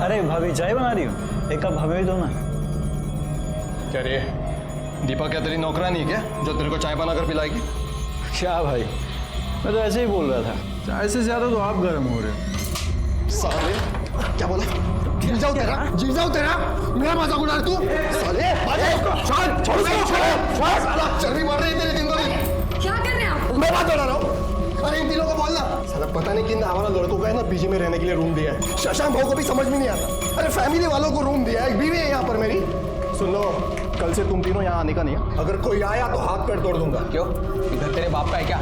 अरे भाभी चाय बना रही हूँ, एक कप हमें भी दो ना। क्या रे, दीपा क्या तेरी नौकरानी है क्या जो तेरे को चाय बनाकर पिलाएगी? क्या भाई, मैं तो ऐसे ही बोल रहा था, चाय से ज्यादा तो आप गर्म हो रहे हो। साले क्या बोला? जीजाऊ तेरा मेरा मजाक उड़ा तू? साले छोड़ चर्बी बढ़ रही है तेरे दिन को दिन। क्या कर रहे हैं आप? मैं बात कर रहा हूँ। अरे इन तीनों को बोलना, साला पता नहीं किन हमारा लड़कों को है ना पीजी में रहने के लिए रूम दिया है। शशांक भाव को भी समझ में नहीं आता। अरे फैमिली वालों को रूम दिया है, एक बीवी है यहाँ पर मेरी। सुन लो, कल से तुम तीनों यहाँ आने का नहीं है। अगर कोई आया तो हाथ पैर तोड़ दूंगा। क्यों, इधर तेरे बाप का है क्या?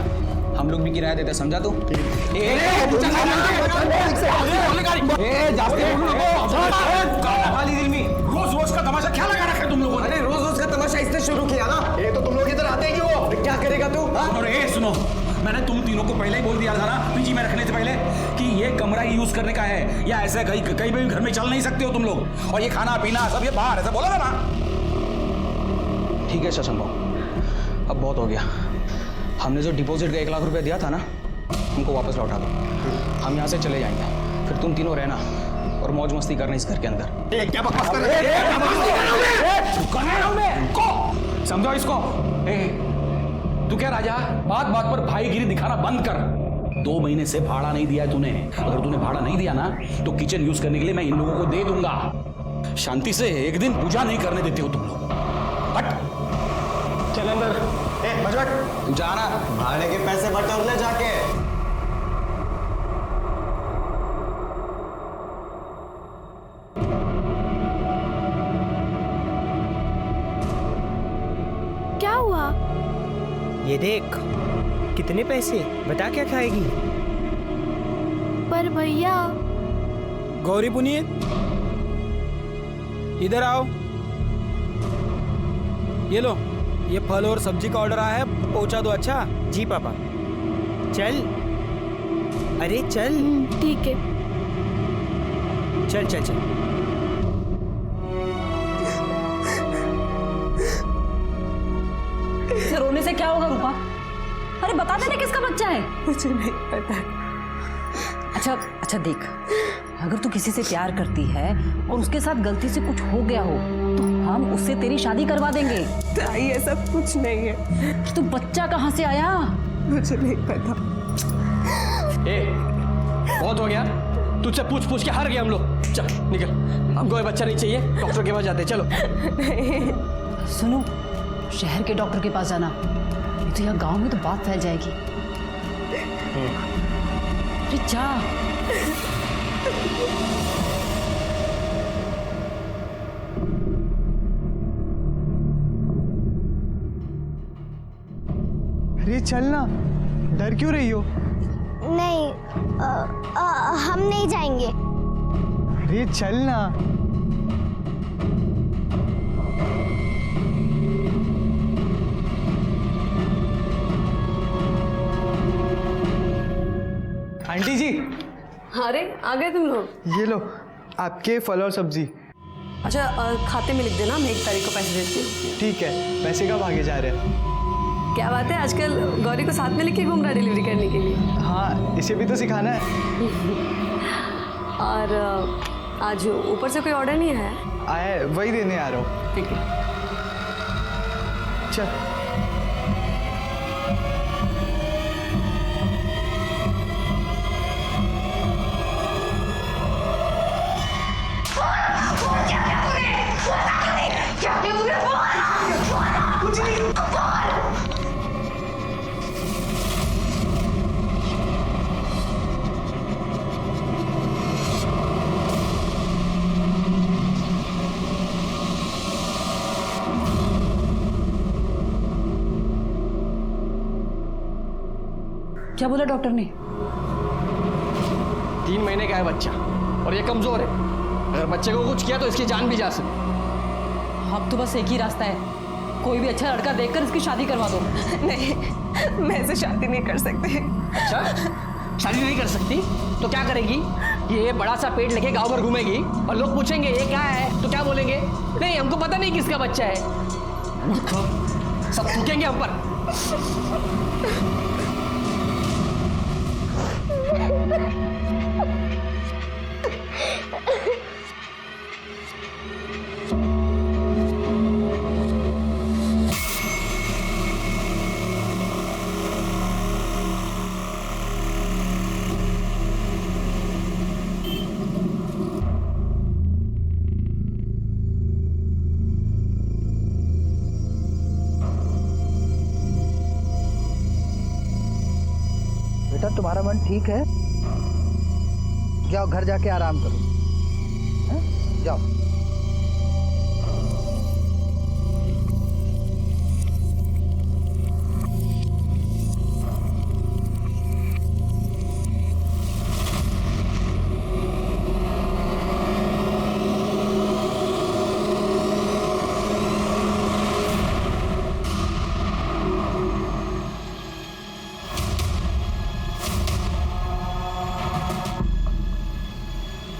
हम लोग भी किराया देते, समझा तू? रोज रोज का तमाशा क्या लगा रखा है तुम लोगों ने? अरे रोज रोज का तमाशा इसने शुरू किया ना। ये तो तुम लोग इधर आते क्यों? क्या करेगा तू? अरे सुनो, मैंने तुम तीनों को पहले ही बोल दिया था ना पीजी में रखने से पहले कि ये कमरा ही यूज करने का है, या ऐसे कहीं भी घर में चल नहीं सकते हो तुम लोग, और ये खाना पीना सब ये बाहर, ऐसा बोला था ना? ठीक है शशांक भाव, अब बहुत हो गया। हमने जो डिपॉजिट का 1 लाख रुपया दिया था ना, हमको वापस लौटा दो। हम यहाँ से चले जाएंगे, फिर तुम तीनों रहना और मौज मस्ती करना इस घर के अंदर। क्या बकवास कर रहे हो? समझो इसको। तू क्या राजा, बात बात पर भाईगिरी दिखाना बंद कर। 2 महीने से भाड़ा नहीं दिया है तूने। अगर तूने भाड़ा नहीं दिया ना तो किचन यूज करने के लिए मैं इन लोगों को दे दूंगा। शांति से एक दिन पूजा नहीं करने देते हो तुम लोग। हट चल अंदर। बजट तू जाना, भाड़े के पैसे बटोर ले जाके। क्या हुआ? ये देख, कितने पैसे, बता क्या खाएगी? पर भैया। गौरी पुनीत, इधर आओ। ये लो, ये फल और सब्जी का ऑर्डर आया है, पहुंचा दो। अच्छा जी पापा। चल, अरे चल। ठीक है। चल चल चल। रोने से क्या होगा रूपा? अरे बता देना किसका बच्चा है। मुझे नहीं पता। अच्छा देख, अगर तू किसी से प्यार करती है और उसके साथ गलती से कुछ हो गया हो तो हम उससे तेरी शादी करवा देंगे। ताई ऐसा कुछ नहीं है। तो बच्चा कहाँ से आया? मुझे नहीं पता। बहुत हो गया, तुझसे पूछ पूछ के हार गए हम लोग। चल निकल, हमको ये बच्चा नहीं चाहिए, डॉक्टर के पास जाते हैं, चलो। सुनो, शहर के डॉक्टर के पास जाना, नहीं तो यहाँ गांव में तो बात फैल जाएगी। अरे जा। अरे चलना, डर क्यों रही हो? नहीं, हम नहीं जाएंगे। अरे चलना। आंटी जी। अरे आ गए तुम लोग। ये लो आपके फल और सब्जी। अच्छा, खाते में लिख देना, मैं 1 तारीख को पैसे देती हूँ। ठीक है, पैसे कब आगे जा रहे हैं? क्या बात है, आजकल गौरी को साथ में लेके घूम रहा डिलीवरी करने के लिए। हाँ, इसे भी तो सिखाना है। और आज ऊपर से कोई ऑर्डर नहीं आया? आया है, वही देने आ रहा हूँ। ठीक है। चल। क्या बोला डॉक्टर ने? 3 महीने का है बच्चा और ये कमजोर है। अगर बच्चे को कुछ किया तो इसकी जान भी जा सकती। अब तो बस एक ही रास्ता है, कोई भी अच्छा लड़का देखकर इसकी शादी करवा दो। नहीं, मैं इसे शादी नहीं कर सकती। अच्छा, शादी नहीं कर सकती तो क्या करेगी? ये बड़ा सा पेट लेके गांव भर घूमेगी और लोग पूछेंगे ये क्या है तो क्या बोलेंगे? नहीं, हमको पता नहीं किसका बच्चा है। सब थूकेंगे हम पर। तुम्हारा मन ठीक है? जाओ घर जाके आराम करो, हैं? जाओ।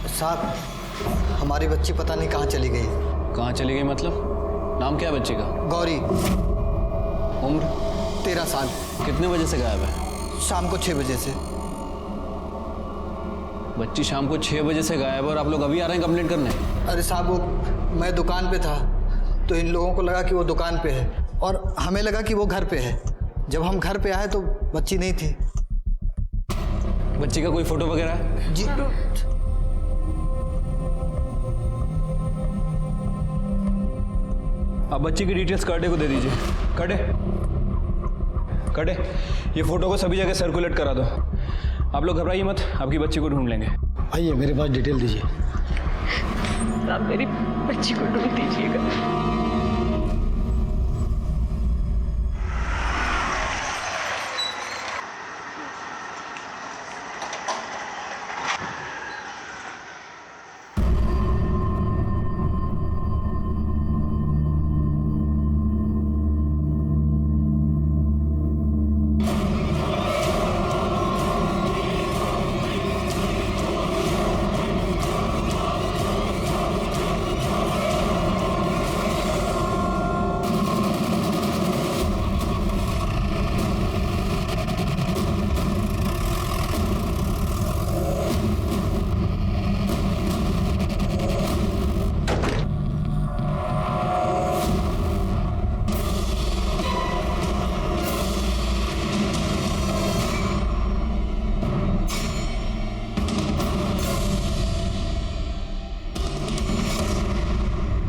साहब, हमारी बच्ची पता नहीं कहाँ चली गई। कहाँ चली गई मतलब? नाम क्या है बच्चे का? गौरी। उम्र? 13 साल। कितने बजे से गायब है? शाम को 6 बजे से। बच्ची शाम को 6 बजे से गायब है और आप लोग अभी आ रहे हैं कंप्लेंट करने? अरे साहब, वो मैं दुकान पे था तो इन लोगों को लगा कि वो दुकान पे है और हमें लगा कि वो घर पे है। जब हम घर पे आए तो बच्ची नहीं थी। बच्ची का कोई फोटो वगैरह है? जी आप बच्ची की डिटेल्स कार्डे को दे दीजिए। कार्डे, ये फोटो को सभी जगह सर्कुलेट करा दो। आप लोग घबराइए मत, आपकी बच्ची को ढूंढ लेंगे। आइए मेरे पास डिटेल दीजिए। आप मेरी बच्ची को ढूंढ दीजिएगा।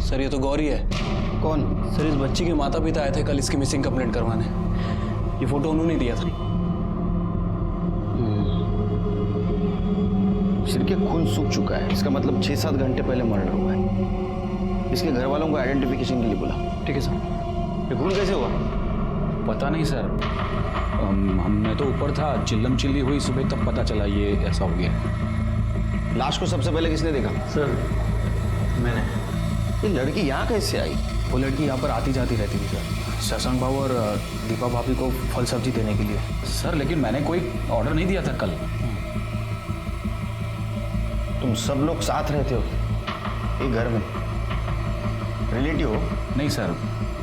सर ये तो गौरी है। कौन? सर इस बच्ची के माता पिता आए थे कल इसकी मिसिंग कंप्लेंट करवाने। ये फोटो उन्होंने दिया था। सिर के खून सूख चुका है, इसका मतलब 6-7 घंटे पहले मर्डर हुआ है। इसके घर वालों को आइडेंटिफिकेशन के लिए बुला। ठीक है सर। ये खून कैसे हुआ? पता नहीं सर, मैं तो ऊपर था, चिल्लम चिल्ली हुई सुबह, तब पता चला ये ऐसा हो गया। लाश को सबसे पहले किसने देखा? सर मैंने। ये लड़की यहाँ कैसे आई? वो लड़की यहाँ पर आती जाती रहती थी सर, शशांक बाबू और दीपा भाभी को फल सब्जी देने के लिए। सर लेकिन मैंने कोई ऑर्डर नहीं दिया था कल। तुम सब लोग साथ रहते हो एक घर में? रिलेटिव हो? नहीं सर,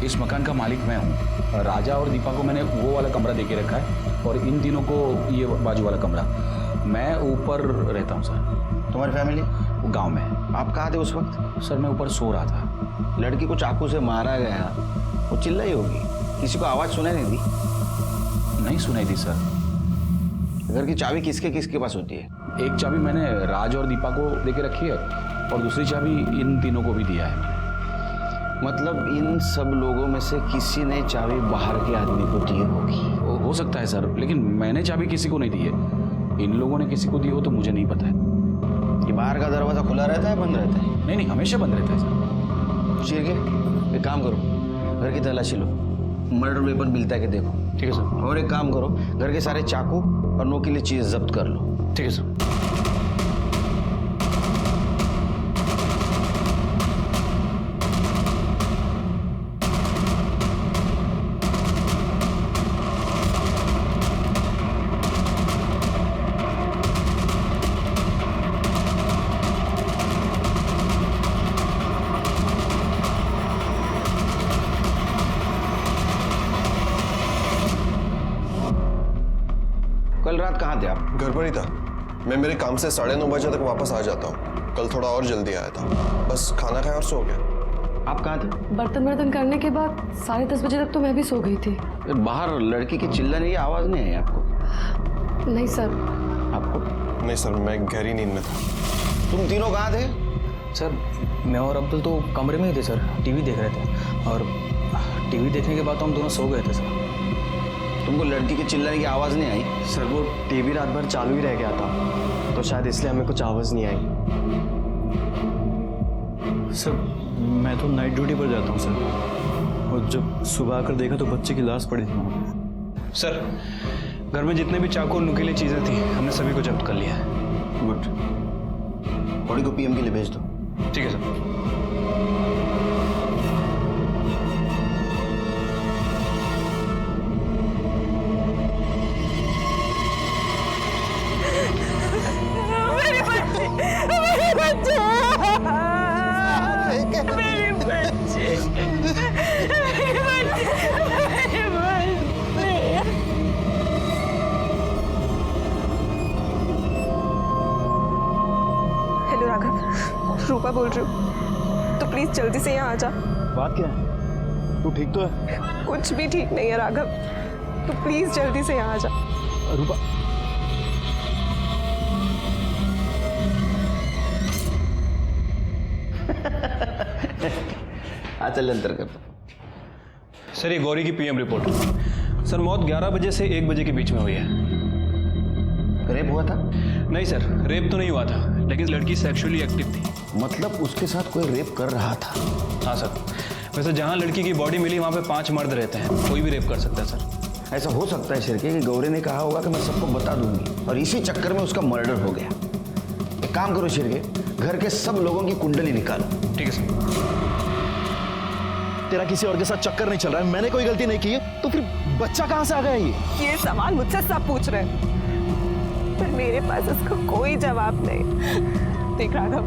इस मकान का मालिक मैं हूँ। राजा और दीपा को मैंने वो वाला कमरा दे के रखा है और इन तीनों को ये बाजू वाला कमरा। मैं ऊपर रहता हूँ सर। तुम्हारी फैमिली? वो गाँव में। आप कहाँ थे उस वक्त? सर मैं ऊपर सो रहा था। लड़की को चाकू से मारा गया, वो चिल्लाई होगी, किसी को आवाज़ सुनाई नहीं दी? नहीं सुनाई दी सर। घर की चाबी किसके किसके पास होती है? एक चाबी मैंने राज और दीपा को दे के रखी है और दूसरी चाबी इन तीनों को भी दिया है मैंने। मतलब इन सब लोगों में से किसी ने चाबी बाहर के आदमी को दी होगी। हो सकता है सर, लेकिन मैंने चाबी किसी को नहीं दी है। इन लोगों ने किसी को दी हो तो मुझे नहीं पता है। ये बाहर का दरवाजा खुला रहता है, बंद रहता है? नहीं, हमेशा बंद रहता है सर। शिरके, एक काम करो, घर की तलाशी लो, मर्डर वेपन मिलता है कि देखो। ठीक है सर। और एक काम करो, घर के सारे चाकू और नोकीली चीज जब्त कर लो। ठीक है सर। कल रात कहाँ थे आप? घर पर ही था। मैं मेरे काम से 9:30 बजे तक वापस आ जाता हूँ। कल थोड़ा और जल्दी आया था, बस खाना खाया और सो गया। आप कहाँ थे? बर्तन करने के बाद 10:30 बजे तक तो मैं भी सो गई थी। बाहर लड़की की चिल्लाने की आवाज़ नहीं आई आपको? नहीं सर। आपको? नहीं सर, मैं गहरी नींद में था। तुम तीनों कहाँ थे? सर मैं और अब्दुल तो कमरे में ही थे सर, टीवी देख रहे थे और टीवी देखने के बाद तो हम दोनों सो गए थे सर। तुमको लड़की के चिल्लाने की आवाज़ नहीं आई? सर वो टीवी रात भर चालू ही रह गया था, तो शायद इसलिए हमें कुछ आवाज़ नहीं आई। सर मैं तो नाइट ड्यूटी पर जाता हूँ सर, और जब सुबह आकर देखा तो बच्चे की लाश पड़ी थी वहाँ पे। सर घर में जितने भी चाकू और नुकीली चीज़ें थी हमने सभी को जब्त कर लिया है। गुड, बॉडी को पीएम के लिए भेज दो। ठीक है सर। हेलो राघव, रूपा बोल रही हूँ, तो प्लीज जल्दी से यहाँ आ जा। बात क्या है? तू ठीक तो है? कुछ भी ठीक नहीं है राघव, तो प्लीज जल्दी से यहाँ आ जा। रूपा, चल अंतर कर। सर ये गौरी की पीएम रिपोर्ट। सर मौत 11 बजे से 1 बजे के बीच में हुई है। रेप हुआ था? नहीं सर, रेप तो नहीं हुआ था, लेकिन लड़की सेक्सुअली एक्टिव थी। मतलब उसके साथ कोई रेप कर रहा था? हाँ सर। वैसे जहाँ लड़की की बॉडी मिली वहाँ पे 5 मर्द रहते हैं, कोई भी रेप कर सकता है सर। ऐसा हो सकता है शिरके कि गौरी ने कहा होगा कि मैं सबको बता दूंगी, और इसी चक्कर में उसका मर्डर हो गया। एक काम करो शिरके, घर के सब लोगों की कुंडली निकालो। ठीक है सर। तेरा किसी और के साथ चक्कर नहीं चल रहा है, मैंने कोई गलती नहीं की है, तो फिर बच्चा कहाँ से आ गया ये सवाल मुझसे सब पूछ रहे हैं, पर मेरे पास इसका कोई जवाब नहीं। देख राघव,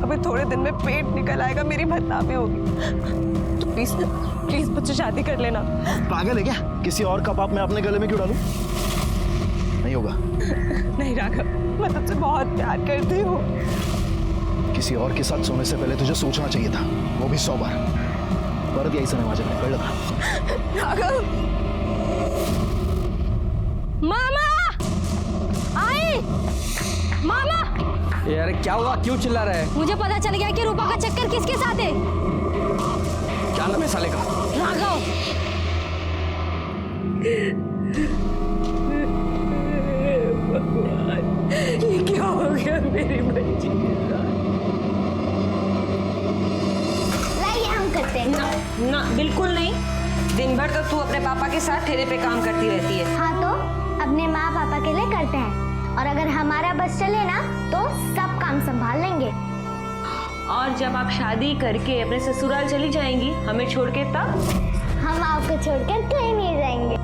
अभी थोड़े दिन में पेट निकल आएगा, मेरी बदनामी होगी, तो प्लीज प्लीज मुझसे शादी कर लेना। पागल है क्या? किसी और का पाप मैं अपने गले में क्यों डालूं? नहीं होगा। नहीं राघव, मैं तुझसे बहुत प्यार करती हूँ। किसी और के साथ सोने से पहले तुझे सोचना चाहिए था, वो भी 100 बार। पर यही समय माजन कर लगा। राघव, मामा आए, मामा। यार क्या हुआ, क्यों चिल्ला रहा है? मुझे पता चल गया कि रूपा का चक्कर किसके साथ है। क्या नाम है साले का? राघव। ये क्या हो गया मेरी बच्ची के साथ? करते हैं ना ना बिल्कुल नहीं। दिन भर तो तू अपने पापा के साथ ठेले पे काम करती रहती है। हाँ तो अपने माँ पापा के लिए करते हैं, और अगर हमारा बस चले ना तो सब काम संभाल लेंगे। और जब आप शादी करके अपने ससुराल चली जाएंगी हमें छोड़ के, तब हम आपको छोड़कर कहीं नहीं जाएंगे।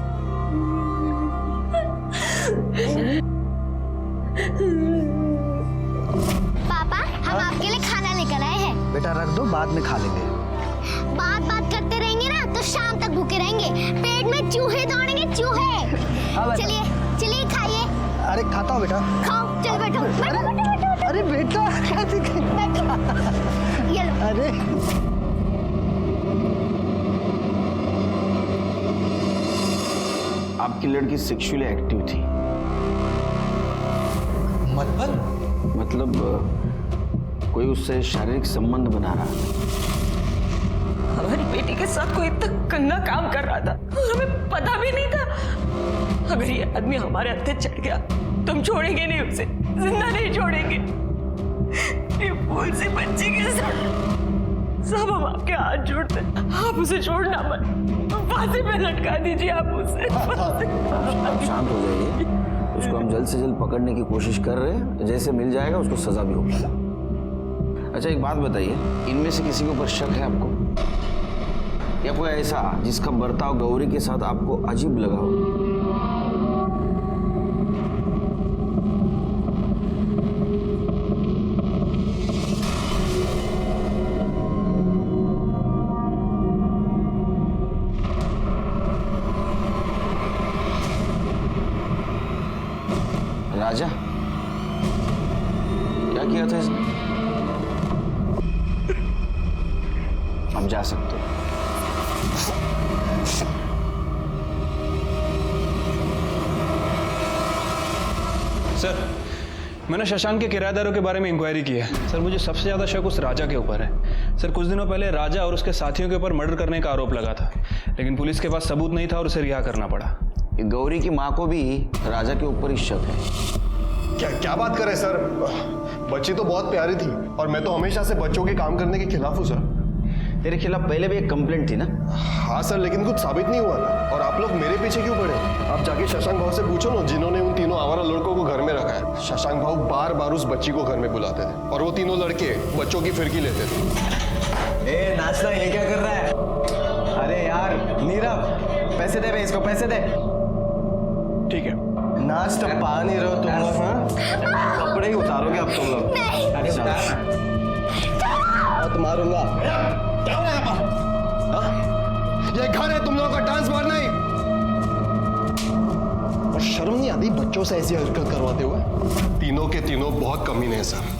पापा, हम आपके लिए खाना लेकर आए हैं। बेटा रख दो, बाद में खा लेंगे। बात करते रहेंगे ना तो शाम तक भूखे रहेंगे, पेट में चूहे दौड़ेंगे, चूहे। चलिए चलिए खाइए। अरे खाता हूँ बेटा। खाओ, चल बैठो बैठो बैठो बैठो। अरे बेटा बैठो, ये लो। अरे आपकी लड़की सेक्सुअली एक्टिव थी? मतलब कोई उससे शारीरिक संबंध बना रहा था? हमारी बेटी के साथ कोई इतना गंदा काम कर रहा था और हमें पता भी नहीं था। अगर ये आदमी हमारे हत्थे चढ़ गया तो हम छोड़ेंगे नहीं उसे, जिंदा नहीं छोड़ेंगे। ये फूल सी बच्ची के साथ सब हम आपके हाथ जोड़ते, आप उसे छोड़ना मत, फांसी पे लटका दीजिए आप उसे। आप शांत हो जाइए, उसको हम जल्द से जल्द पकड़ने की कोशिश कर रहे हैं, जैसे मिल जाएगा उसको सजा भी होगी। अच्छा एक बात बताइए, इनमें से किसी के ऊपर शक है आपको, या कोई ऐसा जिसका बर्ताव गौरी के साथ आपको अजीब लगा हो? राजा, क्या किया था इसने? आप जा सकते हो। सर मैंने शशांक के किराएदारों के बारे में इंक्वायरी की है। सर मुझे सबसे ज़्यादा शक उस राजा के ऊपर है। सर कुछ दिनों पहले राजा और उसके साथियों के ऊपर मर्डर करने का आरोप लगा था, लेकिन पुलिस के पास सबूत नहीं था और उसे रिहा करना पड़ा। कि गौरी की माँ को भी राजा के ऊपर ही शक है। क्या क्या बात कर रहे हैं सर? बच्ची तो बहुत प्यारी थी और मैं तो हमेशा से बच्चों के काम करने के खिलाफ हूँ सर। तेरे खिलाफ पहले भी एक कंप्लेंट थी ना? हाँ सर, लेकिन कुछ साबित नहीं हुआ ना। और आप लोग मेरे पीछे क्यों पड़े? आप जाके शशांक भाव से पूछो ना, जिन्होंने उन तीनों आवारा लड़कों को घर में रखा है। शशांक भाव बार बार उस बच्ची को घर में बुलाते थे और वो तीनों लड़के बच्चों की फिरकी लेते थे। ए नाचना, ये क्या कर रहा है? अरे यार नीरव, पैसे दे बे इसको, पैसे दे। ठीक है, नाच तो पा नहीं रहे हो तुम लोग, हाँ? कपड़े ही उतारोगे अब तुम लोग। अरे तो मारूंगा। क्या हो रहा है यहाँ पर? ये घर है तुम लोगों का, डांस बार नहीं। और शर्म नहीं आती बच्चों से ऐसी हरकत करवाते हुए? तीनों के तीनों बहुत कमीने हैं सर।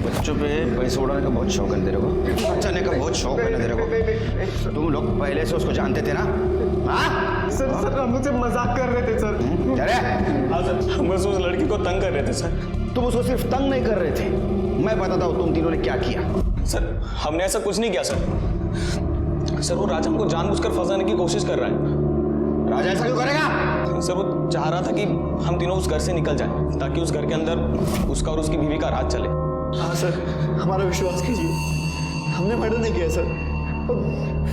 बच्चों पे पैसे उड़ाने का बहुत शौक है तेरे को, बचाने का बहुत शौक है तेरे को। तुम लोग पहले से उसको जानते थे ना? हाँ सर हम मुझसे मजाक कर रहे थे सर। अरे हाँ सर, हम बस उस लड़की को तंग कर रहे थे सर। तुम उसको सिर्फ तंग नहीं कर रहे थे, मैं बताता हूँ तुम तीनों ने क्या किया। सर हमने ऐसा कुछ नहीं किया सर। सर वो राजा हमको जानबूझकर फंसाने की कोशिश कर रहा है। राजा ऐसा क्यों करेगा? सर वो चाह रहा था कि हम तीनों उस घर से निकल जाएं, ताकि उस घर के अंदर उसका और उसकी बीवी का राज चले। हाँ सर, हमारा विश्वास कीजिए, हमने मर्डर नहीं किया सर। और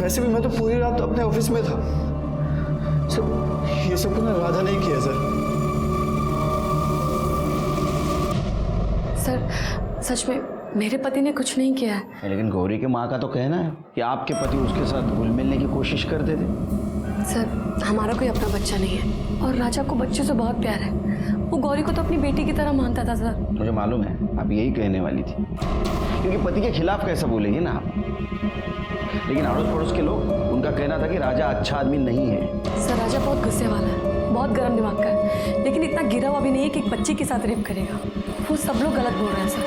वैसे भी मैं तो पूरी रात अपने ऑफिस में था सर। ये सब कुछ राजा ने किया सर। सर सच में मेरे पति ने कुछ नहीं किया है। लेकिन गौरी के माँ का तो कहना है कि आपके पति उसके साथ घुल मिलने की कोशिश करते थे। सर हमारा कोई अपना बच्चा नहीं है और राजा को बच्चे से बहुत प्यार है। वो गौरी को तो अपनी बेटी की तरह मानता था सर। मुझे मालूम है आप यही कहने वाली थी, क्योंकि पति के खिलाफ कैसा बोलेगी ना आप। लेकिन अड़ोस पड़ोस के लोग, उनका कहना था कि राजा अच्छा आदमी नहीं है। सर राजा बहुत गुस्से वाला है, बहुत गर्म दिमाग का है, लेकिन इतना गिरा हुआ भी नहीं है कि एक बच्ची के साथ रेप करेगा। वो सब लोग गलत बोल रहे हैं सर।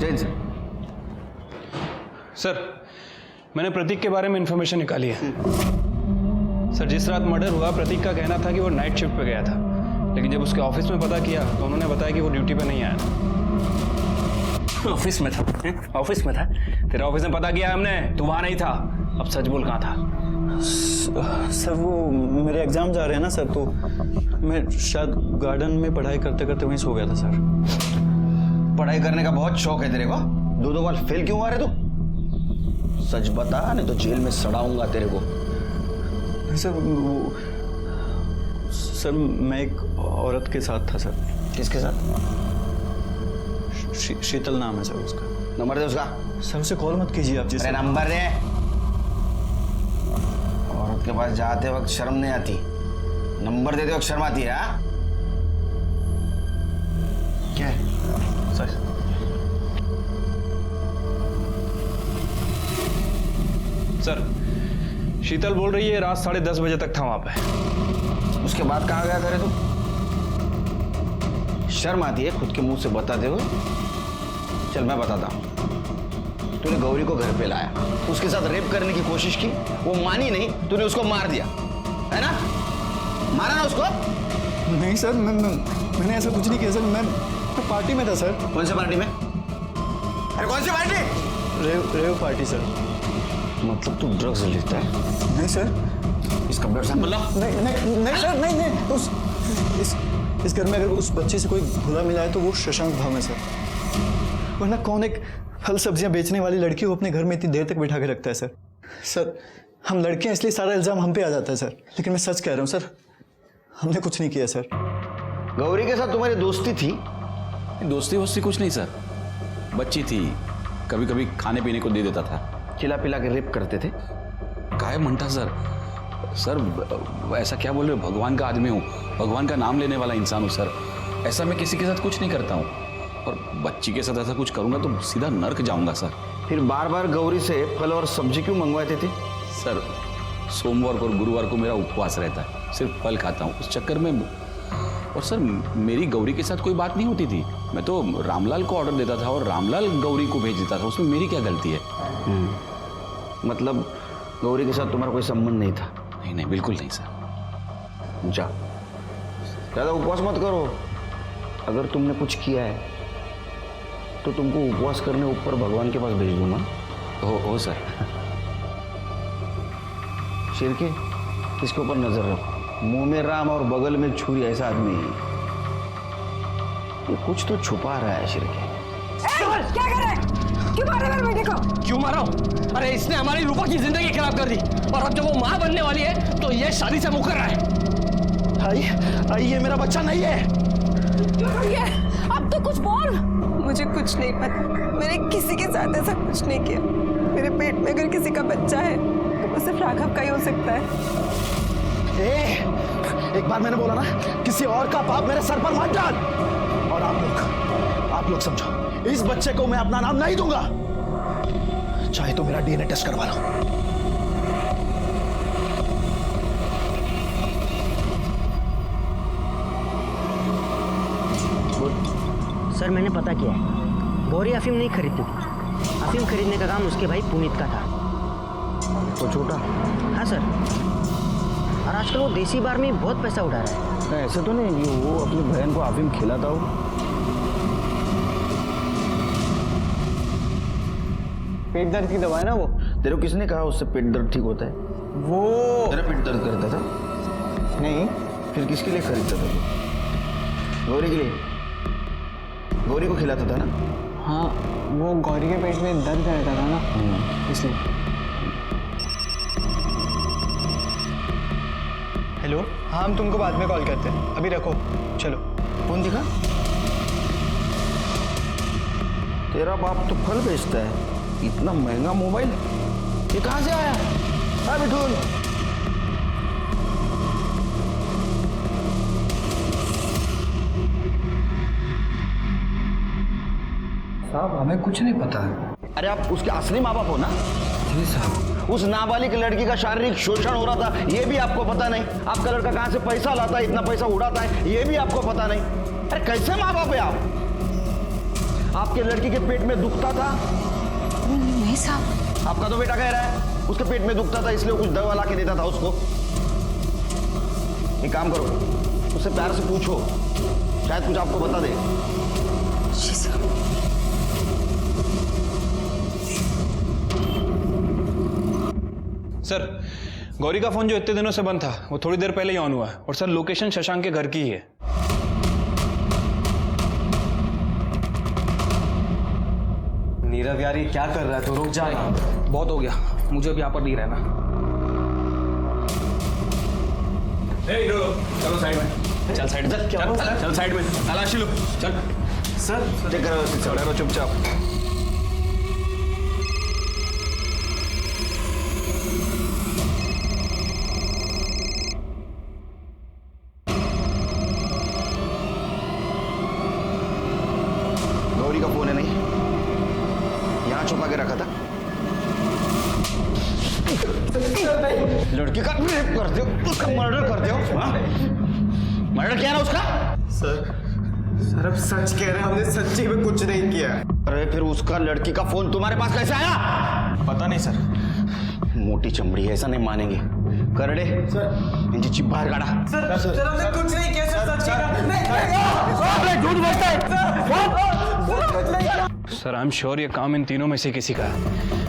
जैन सर। सर मैंने प्रतीक के बारे में इंफॉर्मेशन निकाली है। सर जिस रात मर्डर हुआ, प्रतीक का कहना था कि वो नाइट शिफ्ट पे गया था, लेकिन जब उसके ऑफिस में पता किया तो उन्होंने बताया कि वो ड्यूटी पे नहीं आया था। ऑफिस में था? ऑफिस में था? तेरे ऑफिस में पता किया हमने, तू वहां नहीं था। अब सच बोल, कहाँ था? सर वो मेरे एग्जाम जा रहे हैं ना सर, तो मैं शायद गार्डन में पढ़ाई करते करते वहीं सो गया था सर। पढ़ाई करने का बहुत शौक है तेरे को? दो बार फेल क्यों हुआ रे तू? सच बता, नहीं तो जेल में सड़ाऊंगा तेरे को। सर वो सर मैं एक औरत के साथ था सर। किसके साथ? शीतल नाम है सर उसका। नंबर दे उसका। सर उसे कॉल मत कीजिए आप। अरे नंबर दे। औरत के पास जाते वक्त शर्म नहीं आती, नंबर देते वक्त शर्म आती है। हाँ क्या है सर? सर शीतल बोल रही है रात 10:30 बजे तक था वहां पे। उसके बाद कहाँ गया करे तू? शर्म आती है खुद के मुंह से बताते हुए? चल मैं बताता हूँ। तूने गौरी को घर पे लाया, उसके साथ रेप करने की कोशिश की, वो मानी नहीं, तूने उसको मार दिया, है ना? मारा ना उसको? नहीं सर, मैंने ऐसा कुछ नहीं किया सर। मैं पार्टी में था सर। कौन सी पार्टी में? अरे कौन सी पार्टी? Rave party sir. मतलब तू ड्रग्स लेता है? नहीं सर। इसका ब्लड सैंपल ला। नहीं सर, नहीं इस घर में अगर उस बच्चे से कोई घुला मिला है तो वो शशांक भाव में सर। वरना कौन एक फल सब्जियां बेचने वाली लड़की को अपने घर में इतनी देर तक बिठा के रखता है सर। सर हम लड़के हैं इसलिए सारा इल्जाम हम पे आ जाता है सर, लेकिन मैं सच कह रहा हूँ सर, हमने कुछ नहीं किया सर। गौरी के साथ तुम्हारी दोस्ती थी? दोस्ती वोस्ती कुछ नहीं सर, बच्ची थी, कभी कभी खाने पीने को दे देता था। खिला पिला के रेप करते थे? काय म्हणता सर? सर ऐसा क्या बोल रहे हो? भगवान का आदमी हूँ, भगवान का नाम लेने वाला इंसान हूँ सर। ऐसा मैं किसी के साथ कुछ नहीं करता हूँ, और बच्ची के साथ ऐसा कुछ करूँगा तो सीधा नर्क जाऊँगा सर। फिर बार बार गौरी से फल और सब्जी क्यों मंगवाते थे? सर सोमवार और गुरुवार को मेरा उपवास रहता है, सिर्फ फल खाता हूँ, उस चक्कर में। और सर मेरी गौरी के साथ कोई बात नहीं होती थी, मैं तो रामलाल को ऑर्डर देता था और रामलाल गौरी को भेज देता था, उसमें मेरी क्या गलती है? मतलब गौरी के साथ तुम्हारा कोई संबंध नहीं था? नहीं नहीं, बिल्कुल नहीं सर। जा, ज़्यादा उपवास मत करो, अगर तुमने कुछ किया है तो तुमको उपवास करने ऊपर भगवान के पास भेज दूंगा। हो सर। शिरके, इसके ऊपर नजर रखो। मुंह में राम और बगल में छुरी, ऐसा आदमी है ये। कुछ तो छुपा रहा है शिरके। क्या कर रहा है? क्यों मार रहा है मेरे बेटे को? क्यों मारा हूं? अरे इसने हमारी रूपा की जिंदगी खराब कर दी और अब जब वो मां बनने वाली है तो ये शादी से मुकर रहा है। आई ये मेरा बच्चा नहीं है। अब तो कुछ बोल। मुझे कुछ नहीं पता, मैंने किसी के साथ ऐसा कुछ नहीं किया। मेरे पेट में अगर किसी का बच्चा है तो वो सिर्फ राघव का ही हो सकता है। एक बार मैंने बोला ना, किसी और का पाप मेरे सर पर मत डाल। और आप लोग समझो, इस बच्चे को मैं अपना नाम नहीं दूंगा, चाहे तो मेरा डीएनए टेस्ट करवा लो। सर मैंने पता किया है, गौरी अफीम नहीं खरीदती थी। अफीम खरीदने का काम उसके भाई पुनीत का था। तो छोटा? हाँ सर, और आजकल वो देसी बार में बहुत पैसा उड़ा रहा है। ऐसे तो नहीं कि वो अपनी बहन को अफीम खिलाता हो। पेट दर्द की दवा है ना वो। तेरे को किसने कहा उससे पेट दर्द ठीक होता है? वो तेरा पेट दर्द करता था? नहीं। फिर किसके लिए खरीदता था तू? गौरी के लिए? गौरी को खिलाता था ना? हाँ, वो गौरी के पेट में दर्द रहता था ना, इसलिए। हेलो, हाँ हम तुमको बाद में कॉल करते हैं, अभी रखो, चलो। फोन दिखा। तेरा बाप तो फल बेचता है, इतना महंगा मोबाइल ये कहाँ से आया? हाँ मिठुन, साहब हमें कुछ नहीं पता है। अरे आप उसके असली माँ बाप हो ना? जी साहब। उस नाबालिग लड़की का शारीरिक शोषण हो रहा था, ये भी आपको पता नहीं? आपका लड़का कहाँ से पैसा लाता है, इतना पैसा उड़ाता है, ये भी आपको पता नहीं? अरे कैसे माँ बाप है आप? आपके लड़की के पेट में दुखता था? नहीं साहब। आपका तो बेटा कह रहा है उसके पेट में दुखता था इसलिए कुछ दवा ला के देता था उसको। एक काम करो, उससे प्यार से पूछो, शायद कुछ आपको बता दे। सर, गौरी का फोन जो इतने दिनों से बंद था वो थोड़ी देर पहले ही ऑन हुआ है, और सर लोकेशन शशांक के घर की ही है। नीरव यार ये क्या कर रहा है? तो रुक जा ना। बहुत हो गया, मुझे भी यहाँ पर नहीं रहना। चलो साइड में, चल साइड में, चल साइड में, तलाशी लो, चल। सर चेक करो, चुपचाप। गौरी का फोन है नहीं, यहाँ छुपा के रखा था। लड़की का रेप करते हो, उसका मर्डर करते हो? मर्डर किया ना उसका? सर अब सच कह रहे हैं, हमने सच्ची में कुछ नहीं किया। अरे फिर उसका लड़की का फोन तुम्हारे पास कैसे आया? पता नहीं सर। मोटी चमड़ी है, ऐसा नहीं मानेंगे। करड़े सर, इनकी चिप बाहर काढ़ा। सर हमने कुछ नहीं किया सर, सच झूठ बोलता है। सर आई एम श्योर ये काम इन तीनों में से किसी का है,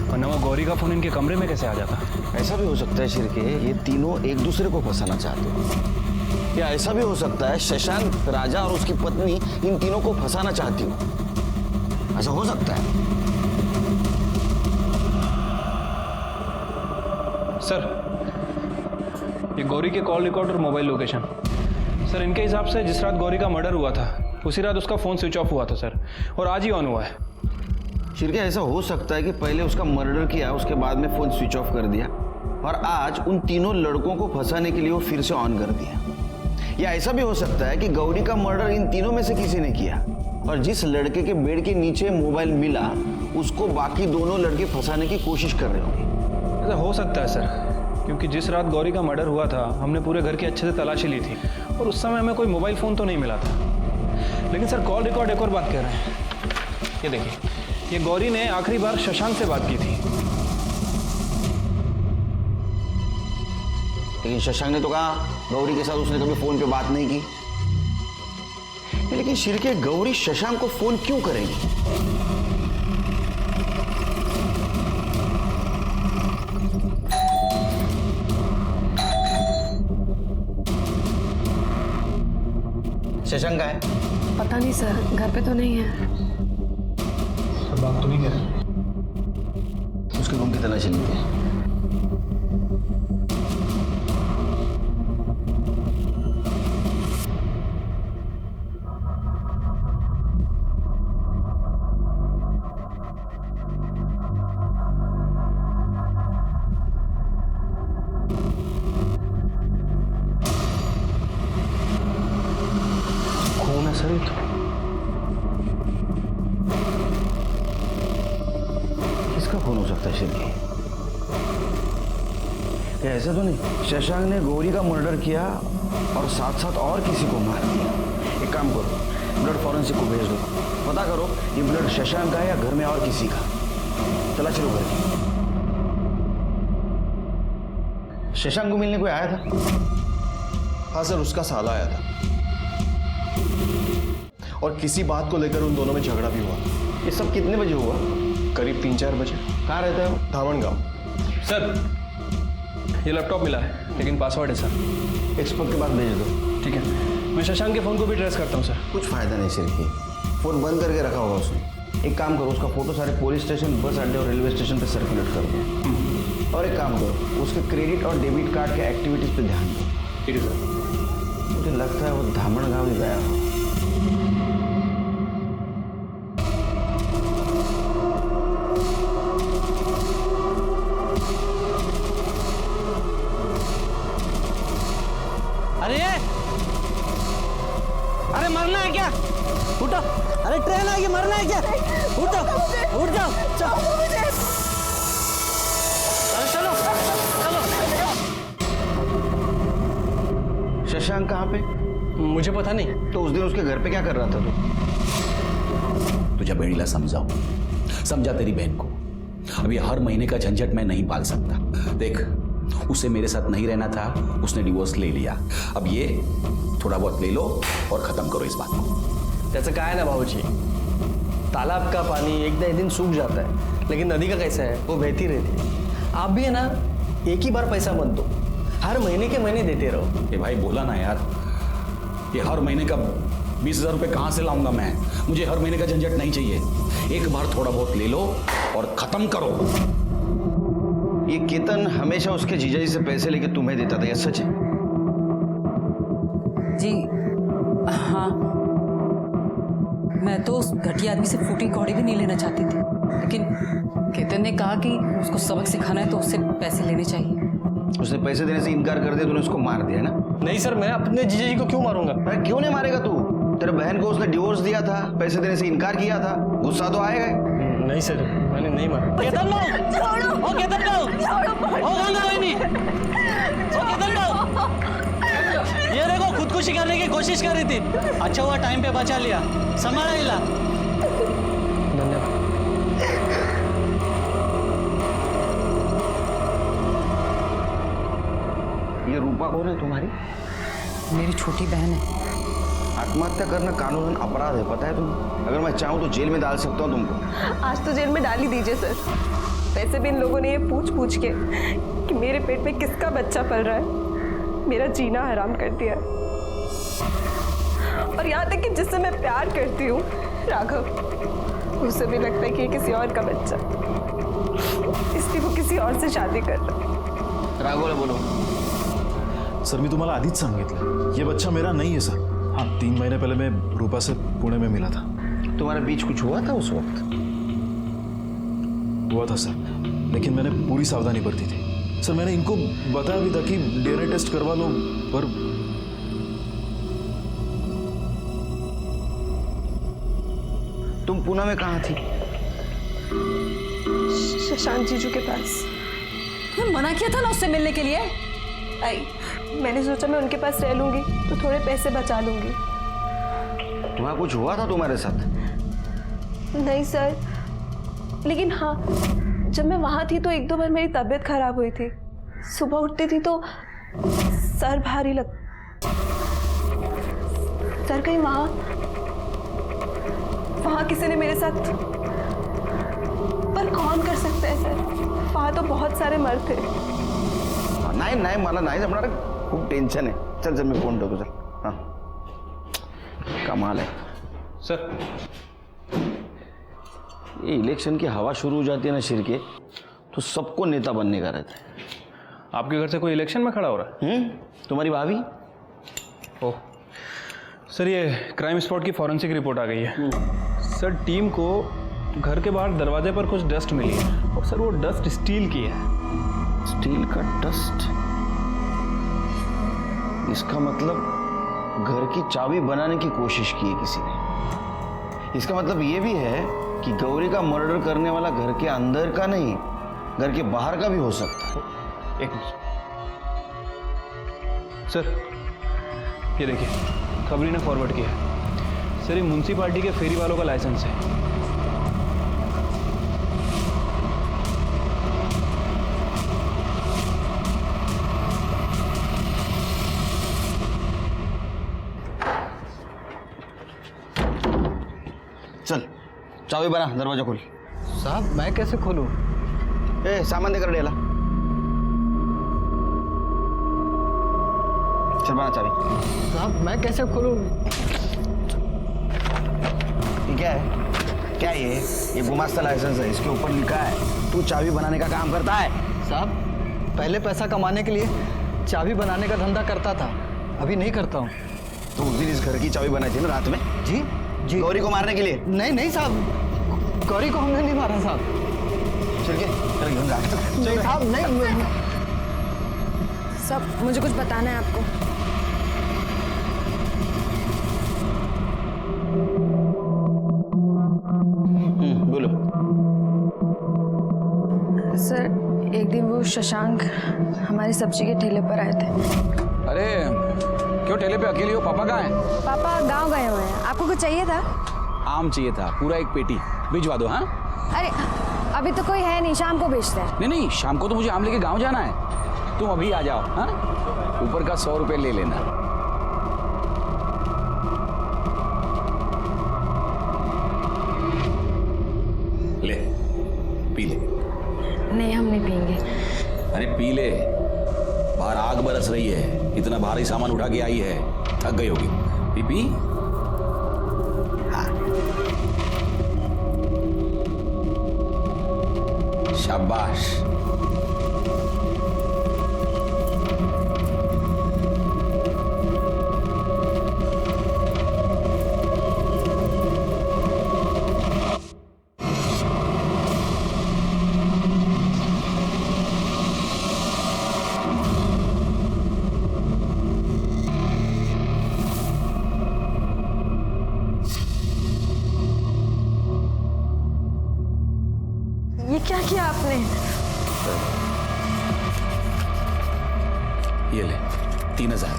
वरना वो गौरी का फोन इनके कमरे में कैसे आ जाता? ऐसा भी हो सकता है शिरके, ये तीनों एक दूसरे को फंसाना चाहते हो, या ऐसा भी हो सकता है शशांक, राजा और उसकी पत्नी इन तीनों को फंसाना चाहती हो। ऐसा हो सकता है। सर ये गौरी के कॉल रिकॉर्ड और मोबाइल लोकेशन, सर इनके हिसाब से जिस रात गौरी का मर्डर हुआ था उसी रात उसका फोन स्विच ऑफ हुआ था सर, और आज ही ऑन हुआ है। शिरके ऐसा हो सकता है कि पहले उसका मर्डर किया, उसके बाद में फोन स्विच ऑफ कर दिया, और आज उन तीनों लड़कों को फंसाने के लिए वो फिर से ऑन कर दिया। या ऐसा भी हो सकता है कि गौरी का मर्डर इन तीनों में से किसी ने किया, और जिस लड़के के बेड के नीचे मोबाइल मिला उसको बाकी दोनों लड़के फंसाने की कोशिश कर रहे होंगे। ऐसा हो सकता है सर, क्योंकि जिस रात गौरी का मर्डर हुआ था हमने पूरे घर की अच्छे से तलाशी ली थी, और उस समय हमें कोई मोबाइल फ़ोन तो नहीं मिला था। लेकिन सर कॉल रिकॉर्ड एक और बात कह रहे हैं, ये देखिए, ये गौरी ने आखिरी बार शशांक से बात की थी। लेकिन शशांक ने तो कहा गौरी के साथ उसने कभी फोन पे बात नहीं की। लेकिन शिर्के गौरी शशांक को फोन क्यों करेंगी? शशांक का है? पता नहीं सर, घर पे तो नहीं है। तो बात तो नहीं कर रहे। उसके रूम की तलाशी लेते हैं। खून है सर ये तो। किसका खून हो सकता है शिर्के? क्या ऐसा तो नहीं शशांक ने गौरी का मर्डर किया और साथ साथ और किसी को मार दिया? एक काम करो, ब्लड फॉरेंसिक को भेज दो, पता करो ये ब्लड शशांक का है या घर में और किसी का। चला चलो घर। शशांक को मिलने कोई आया था? हाँ सर, उसका साला आया था और किसी बात को लेकर उन दोनों में झगड़ा भी हुआ। ये सब कितने बजे हुआ? करीब 3-4 बजे। कहाँ रहता है वो? धामन गांव। सर ये लैपटॉप मिला है लेकिन पासवर्ड है सर। एक्सपर्ट के पास भेज दो। ठीक है, मैं शशांक के फ़ोन को भी ट्रेस करता हूँ सर। कुछ फायदा नहीं शिर्के, फोन बंद करके रखा होगा उसने। एक काम करो, उसका फोटो सारे पुलिस स्टेशन, बस अड्डे और रेलवे स्टेशन पे सर्कुलेट कर दो। और एक काम करो, उसके क्रेडिट और डेबिट कार्ड के एक्टिविटीज पे ध्यान दो। ठीक है सर। मुझे लगता है वो धामन गांव ही गया हो। अरे मरना है क्या? उठो, अरे ट्रेन आएगी, मरना है क्या? उठो, उठ जाओ, चलो, अरे चलो चलो। शशांक कहाँ पे? मुझे पता नहीं। तो उस दिन उसके घर पे क्या कर रहा था तू? तुझे बेड़ीला समझाओ, समझा तेरी बहन को। अब ये हर महीने का झंझट मैं नहीं पाल सकता। देख, उसे मेरे साथ नहीं रहना था, उसने डिवोर्स ले लिया। अब ये थोड़ा बहुत ले लो और खत्म करो इस बात को। जैसे कहा है ना बाबूजी, तालाब का पानी एक ना एक दिन सूख जाता है, लेकिन नदी का कैसा है, वो बहती रहती है। आप भी है ना, एक ही बार पैसा मत दो, हर महीने के महीने देते रहो। ये भाई बोला ना यार, ये हर महीने का 20,000 रुपये कहाँ से लाऊंगा मैं? मुझे हर महीने का झंझट नहीं चाहिए। एक बार थोड़ा बहुत ले लो और खत्म करो। ये केतन हमेशा उसके जीजाजी से पैसे लेके तुम्हें देता था, ये सच है? जी हाँ, मैं तो उस घटिया आदमी से फूटी कौड़ी भी नहीं लेना चाहती थी, लेकिन केतन ने कहा कि उसको सबक सिखाना है तो उससे पैसे लेने चाहिए। उसने पैसे देने से इनकार कर दिया, तूने उसको मार दिया ना? नहीं सर, मैं अपने जीजा जी को क्यों मारूंगा? अरे क्यों नहीं मारेगा तू? तेरे बहन को उसने डिवोर्स दिया था, पैसे देने से इनकार किया था, गुस्सा तो आएगा। नहीं सर, मैंने नहीं मारा। केतन भाऊ, छोड़ो, ओ केतन भाऊ, छोड़ो, ओ गंगा बहनी, ओ केतन भाऊ, ये देखो खुदकुशी करने की कोशिश कर रही थी। अच्छा हुआ टाइम पे बचा लिया, संभाला हिला। धन्यवाद। ये रूपा कौन है तुम्हारी? मेरी छोटी बहन है। आत्महत्या करना कानूनन अपराध है, पता है तुम्हें? अगर मैं चाहूँ तो जेल में डाल सकता हूँ तुमको। आज तो जेल में डाल ही दीजिए सर। वैसे भी इन लोगों ने ये पूछ के कि मेरे पेट में किसका बच्चा पल रहा है, मेरा जीना हराम कर दिया। और यहाँ तक कि जिससे मैं प्यार करती हूँ, राघव, उसे भी लगता है कि ये किसी और का बच्चा, इसलिए वो किसी और से शादी कर रहा है। राघव बोलो। सर मी तुम्हाला आधीच सांगितलं, ये बच्चा मेरा नहीं है सर। हाँ, 3 महीने पहले मैं रूपा से पुणे में मिला था। तुम्हारे बीच कुछ हुआ था उस वक्त? हुआ था सर, लेकिन मैंने पूरी सावधानी बरती थी सर। मैंने इनको बताया भी था कि डीएनए टेस्ट करवा लो, पर तुम पुणे में कहाँ थी? शशांक जीजू के पास। तुम्हें मना किया था ना उससे मिलने के लिए। आई, मैंने सोचा मैं उनके पास रह लूंगी तो थोड़े पैसे बचा लूंगी। वहाँ कुछ हुआ था तुम्हारे साथ? नहीं सर, लेकिन हाँ, जब मैं वहाँ थी तो 1-2 बार मेरी तबीयत खराब हुई थी। सुबह उठती थी तो सर भारी लग। सर कहीं वहाँ वहाँ किसी ने मेरे साथ, पर कौन कर सकता है सर, वहाँ तो बहुत सारे मर्द थे। नाही नाही मला नाही जमणार, खूप टेन्शन आहे. चल चल मी फोन ठेवतो. चल हां, कमाल है सर. ये इलेक्शन की हवा शुरू हो जाती है ना शिरके, तो सबको नेता बनने का रहता है. आपके घर से कोई इलेक्शन में खड़ा हो रहा है? तुम्हारी भाभी? ओह सर, ये क्राइम स्पॉट की फॉरेंसिक रिपोर्ट आ गई है. सर टीम को घर के बाहर दरवाजे पर कुछ डस्ट मिली है, और सर वो डस्ट स्टील की है. स्टील का डस्ट? इसका मतलब घर की चाबी बनाने की कोशिश की है किसी ने. इसका मतलब ये भी है कि गौरी का मर्डर करने वाला घर के अंदर का नहीं, घर के बाहर का भी हो सकता है. एक मिनट सर, ये देखिए खबरी ने फॉरवर्ड किया है. सर ये म्युनिसिपालिटी के फेरी वालों का लाइसेंस है. चल चाबी बना, दरवाजा खोल. साहब मैं कैसे खोलूं? ए सामान देकर डेला. चल बना चाबी. साहब मैं कैसे खोलूं? ये क्या है? क्या ये गुमास्ता लाइसेंस है, इसके ऊपर लिखा है तू चाबी बनाने का काम करता है. साहब पहले पैसा कमाने के लिए चाबी बनाने का धंधा करता था, अभी नहीं करता हूँ. तो उस दिन इस घर की चाबी बनाई थी ना रात में? जी जी. गौरी को मारने के लिए? नहीं नहीं साहब, गौरी को हमने नहीं मारा साहब. चल के चल घेऊन जा. नहीं साहब नहीं. सब मुझे कुछ बताना है आपको. बोलो. सर एक दिन वो शशांक हमारी सब्जी के ठेले पर आए थे. अरे क्यों ठेले पे अकेली हो? पापा कहाँ हैं? पापा गांव गए हुए हैं. आपको कुछ चाहिए था? आम चाहिए था, पूरा एक पेटी भिजवा दो. हाँ अरे अभी तो कोई है नहीं, शाम को बेचते हैं. नहीं नहीं, शाम को तो मुझे आम लेके गांव जाना है. तुम अभी आ जाओ. हाँ ऊपर का 100 रुपये ले लेना. ले पी ले. नहीं हम नहीं पियेंगे. अरे पी ले, बाहर आग बरस रही है, इतना भारी सामान उठा के आई है, थक गई होगी. P P. हाँ शाबाश. ये क्या किया आपने? ये ले 3000.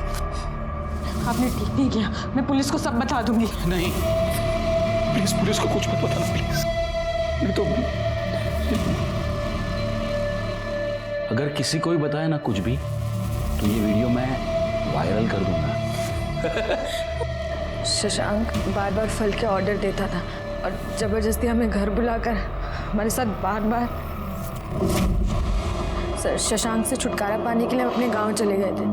आपने ठीक नहीं किया, मैं पुलिस को सब बता दूंगी. नहीं प्लीज, पुलिस को कुछ मत बताना प्लीज. नहीं तो अगर किसी को भी बताया ना कुछ भी, तो ये वीडियो मैं वायरल कर दूंगा. शशांक बार बार फल के ऑर्डर देता था और जबरदस्ती हमें घर बुलाकर हमारे साथ बार बार. सर शशांक से छुटकारा पाने के लिए हम अपने गांव चले गए थे,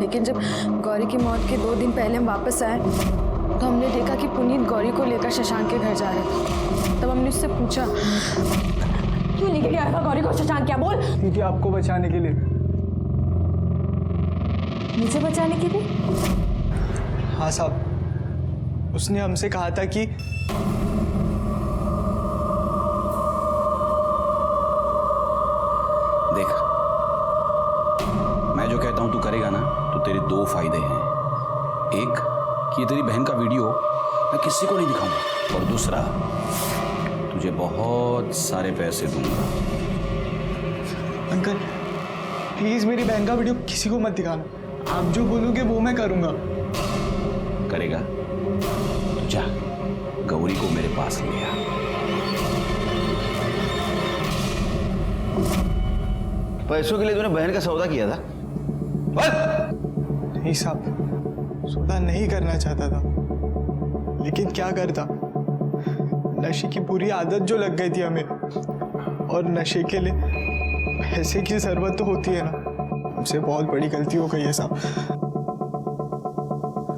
लेकिन जब गौरी की मौत के 2 दिन पहले हम वापस आए तो हमने देखा कि पुनीत गौरी को लेकर शशांक के घर जा रहे थे. तब हमने उससे पूछा क्यों लेके गया था गौरी को शशांक? क्या बोल? क्योंकि आपको बचाने के लिए. मुझे बचाने के लिए? हाँ साहब, उसने हमसे कहा था कि देख, मैं जो कहता हूं तू करेगा ना, तो तेरे 2 फायदे हैं. एक कि ये तेरी बहन का वीडियो मैं किसी को नहीं दिखाऊंगा, और दूसरा तुझे बहुत सारे पैसे दूंगा. अंकल प्लीज मेरी बहन का वीडियो किसी को मत दिखाना. आप जो बोलोगे वो मैं करूंगा. करेगा तो जा, गौरी को मेरे पास ले आ. पैसों के लिए तूने बहन का सौदा किया था? नहीं साहब, सौदा नहीं करना चाहता था, लेकिन क्या करता. नशे की बुरी आदत जो लग गई थी हमें, और नशे के लिए पैसे की जरूरत तो होती है ना। हमसे बहुत बड़ी गलती हो गई है साहब।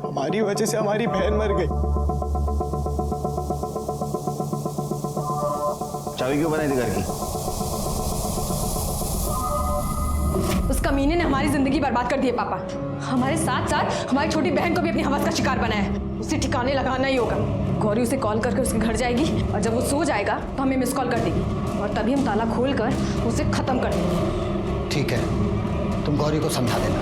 हमारी वजह से हमारी बहन मर गई। चाबी क्यों बनाई थी घर की? उस कमीने ने हमारी जिंदगी बर्बाद कर दी है पापा। हमारे साथ साथ हमारी छोटी बहन को भी अपनी हवस का शिकार बनाया है। उसे ठिकाने लगाना ही होगा। गौरी उसे कॉल करके उसके घर जाएगी और जब वो सो जाएगा तो हमें मिस कॉल कर देगी और तभी हम ताला खोल कर उसे खत्म कर देंगे। ठीक है, तुम गौरी को समझा देना।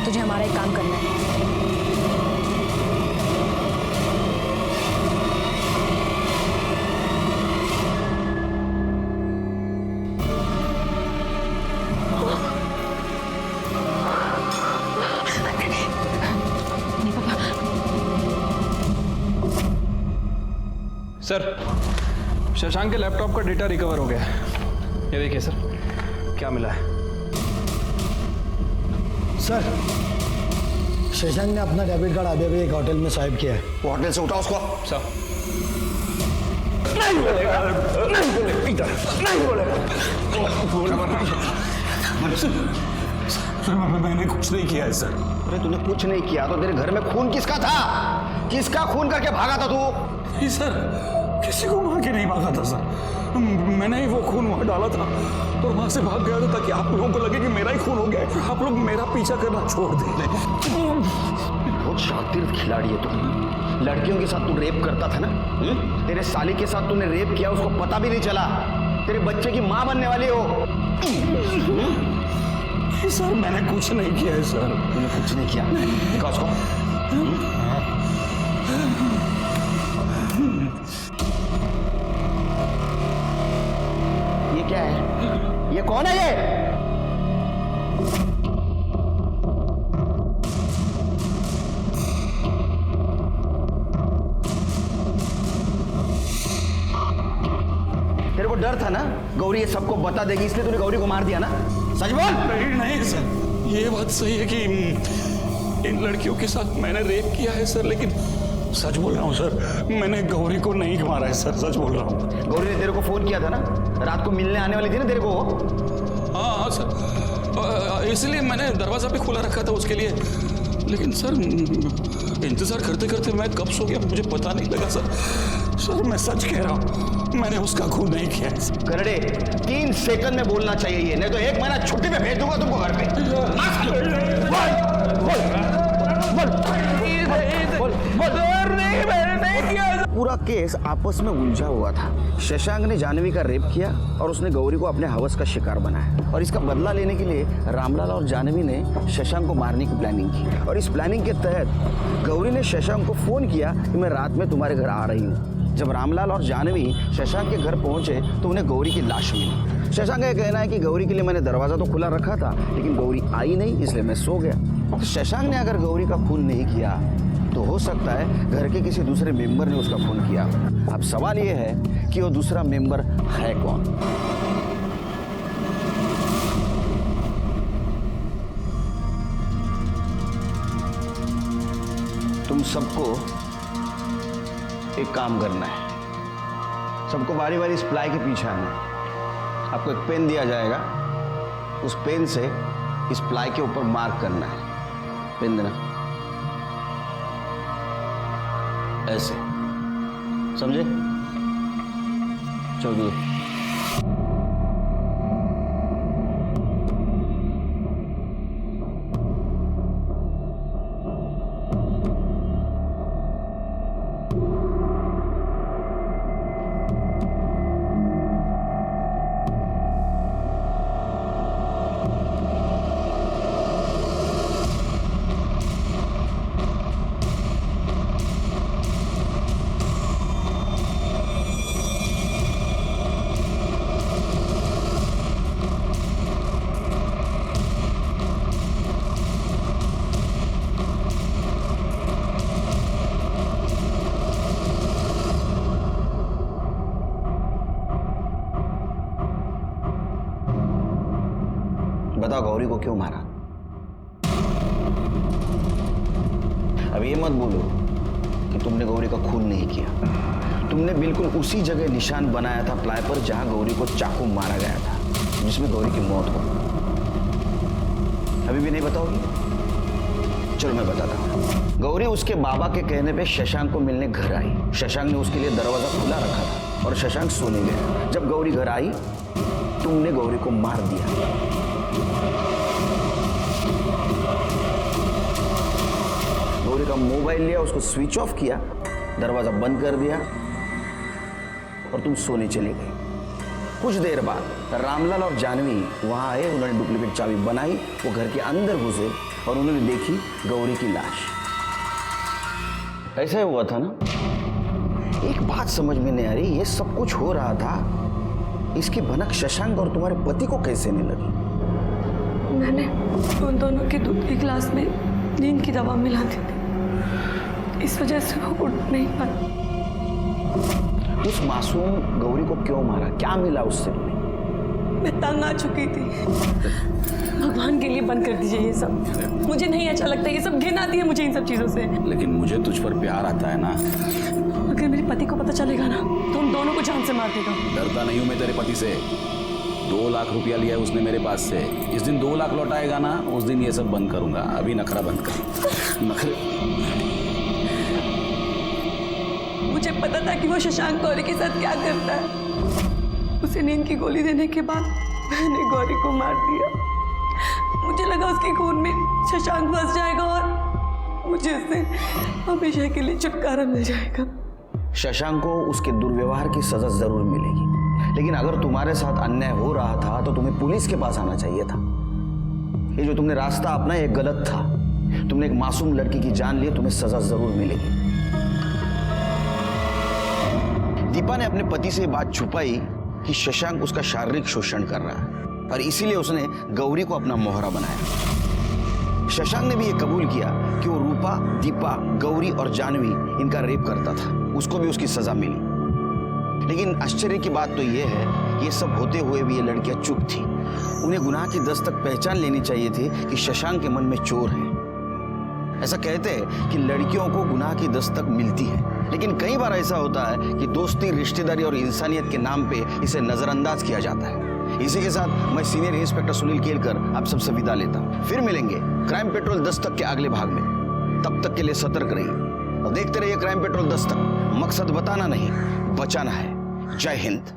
तुझे हमारा एक काम करना है। सर, शशांक के लैपटॉप का डेटा रिकवर हो गया है। ये देखिए सर, क्या मिला है। सर, शशांक ने अपना डेबिट कार्ड अभी अभी एक होटल में स्वाइप किया है। वो होटल से उठा उसको। सर, नहीं बोलेगा, नहीं बोलेगा, इधर नहीं बोलेगा। मैंने कुछ नहीं किया है सर। अरे तूने कुछ नहीं किया तो तेरे घर में खून किसका था? किसका खून करके भागा था तू? नहीं सर, किसी को मार के नहीं भागा था सर। मैंने ही वो खून वहां डाला था और वहां से भाग गया था ताकि आप लोगों को लगे कि मेरा ही खून हो गया है। आप लोग मेरा पीछा करना छोड़ दें। बहुत शातिर खिलाड़ी है तू। लड़कियों के साथ तू रेप करता था ना? तेरे साली के साथ तूने रेप किया, उसको पता भी नहीं चला। तेरे बच्चे की माँ बनने वाली हो। सर, मैंने कुछ नहीं किया है सर। तूने कुछ नहीं किया? दिखा उसको। ये क्या है? ये कौन है ये? तेरे को डर था ना गौरी ये सबको बता देगी, इसलिए तूने गौरी को मार दिया ना? सच बोल। नहीं सर, ये बात सही है कि इन लड़कियों के साथ मैंने रेप किया है सर, लेकिन सच बोल रहा हूँ सर, मैंने गौरी को नहीं मारा है सर, सच बोल रहा हूँ। गौरी ने तेरे को फोन किया था ना, रात को मिलने आने वाली थी ना तेरे को? हाँ सर, इसलिए मैंने दरवाजा भी खुला रखा था उसके लिए। लेकिन सर, इंतजार करते करते मैं कब सो गया मुझे पता नहीं लगा सर। सर, मैं सच कह रहा हूँ, मैंने उसका खून नहीं किया है। करड़े, 3 सेकंड में बोलना चाहिए ये, नहीं तो 1 महीना छुट्टी पे भेज दूंगा तुमको घर पे। पूरा केस आपस में उलझा हुआ था। शशांक ने जानवी का रेप किया और उसने गौरी को अपने हवस का शिकार बनाया, और इसका बदला लेने के लिए रामलाल और जानवी ने शशांक को मारने की प्लानिंग की। और इस प्लानिंग के तहत गौरी ने शशांक को फोन किया कि मैं रात में तुम्हारे घर आ रही हूँ। जब रामलाल और जानवी शशांक के घर पहुंचे तो उन्हें गौरी की लाश मिली। शशांक का कहना है कि गौरी के लिए मैंने दरवाजा तो खुला रखा था, लेकिन गौरी आई नहीं, इसलिए मैं सो गया। शशांक ने अगर गौरी का खून नहीं किया तो हो सकता है घर के किसी दूसरे मेंबर ने उसका खून किया। अब सवाल यह है कि वो दूसरा मेंबर है कौन? तुम सबको एक काम करना है। सबको बारी बारी इस प्लाई के पीछे आना है। आपको एक पेन दिया जाएगा, उस पेन से इस प्लाई के ऊपर मार्क करना है। पेन देना, ऐसे, समझे? चलो। बताओ गौरी को क्यों मारा? ये मत बोलो कि तुमने गौरी का खून नहीं किया। तुमने बिल्कुल उसी जगह निशान बनाया था प्लाई पर जहां गौरी को चाकू मारा गया था, जिसमें गौरी की मौत हो। अभी भी नहीं बताओगी? चलो मैं बताता हूँ। गौरी उसके बाबा के कहने पे शशांक को मिलने घर आई। शशांक ने उसके लिए दरवाजा खुला रखा था और शशांक सोने गया। जब गौरी घर आई, तुमने गौरी को मार दिया। गौरी का मोबाइल लिया, उसको स्विच ऑफ किया, दरवाजा बंद कर दिया और तुम सोने चली गई। कुछ देर बाद रामलाल और जानवी वहां आए। उन्होंने डुप्लीकेट चाबी बनाई, वो घर के अंदर घुसे और उन्होंने देखी गौरी की लाश। ऐसा ही हुआ था ना? एक बात समझ में नहीं आ रही, ये सब कुछ हो रहा था, इसकी भनक शशांक और तुम्हारे पति को कैसे नहीं लगी? मैंने उन दोनों के दूध के गिलास में नींद की दवा मिला दी थी, इस वजह से वो उठ नहीं पाती। उस मासूम गौरी को क्यों मारा? क्या मिला उससे? मैं तंग आ चुकी थी। भगवान के लिए बंद कर दीजिए ये सब, मुझे नहीं अच्छा लगता ये सब, घिन आती है मुझे इन सब चीजों से। लेकिन मुझे तुझ पर प्यार आता है ना। अगर मेरे पति को पता चलेगा ना तो हम दोनों को जान से मार देगा। डरता नहीं हूं मैं तेरे पति से। 2 लाख रुपया लिया उसने मेरे पास से। जिस दिन 2 लाख लौटाएगा ना, उस दिन ये सब बंद करूंगा। अभी नखरा बंद कर। नखरे। मुझे पता था कि वो शशांक गौरी के साथ क्या करता है। उसे नींद की गोली देने के बाद मैंने गौरी को मार दिया। मुझे लगा उसके खून में शशांक फंस जाएगा और मुझे उससे हमेशा के लिए छुटकारा मिल जाएगा। शशांक को उसके दुर्व्यवहार की सजा जरूर मिलेगी, लेकिन अगर तुम्हारे साथ अन्याय हो रहा था तो तुम्हें पुलिस के पास आना चाहिए था। ये जो तुमने रास्ता अपनाया ये गलत था। तुमने एक मासूम लड़की की जान ली, तुम्हें सजा जरूर मिलेगी। दीपा ने अपने पति से बात छुपाई कि शशांक उसका शारीरिक शोषण कर रहा है और इसीलिए उसने गौरी को अपना मोहरा बनाया। शशांक ने भी ये कबूल किया कि वो रूपा, दीपा, गौरी और जानवी इनका रेप करता था। उसको भी उसकी सजा मिली। लेकिन आश्चर्य की बात तो ये है, ये सब होते हुए भी ये लड़कियां चुप थी। उन्हें गुनाह की दस्तक पहचान लेनी चाहिए थी कि शशांक के मन में चोर है। ऐसा कहते हैं कि लड़कियों को गुनाह की दस्तक मिलती है, लेकिन कई बार ऐसा होता है कि दोस्ती, रिश्तेदारी और इंसानियत के नाम पे इसे नजरअंदाज किया जाता है। इसी के साथ मैं सीनियर इंस्पेक्टर सुनील केलकर आप सबसे विदा लेता हूं। फिर मिलेंगे क्राइम पेट्रोल दस्तक के अगले भाग में। तब तक के लिए सतर्क रहिए और देखते रहिए क्राइम पेट्रोल दस्तक। मकसद बताना नहीं, बचाना है। जय हिंद।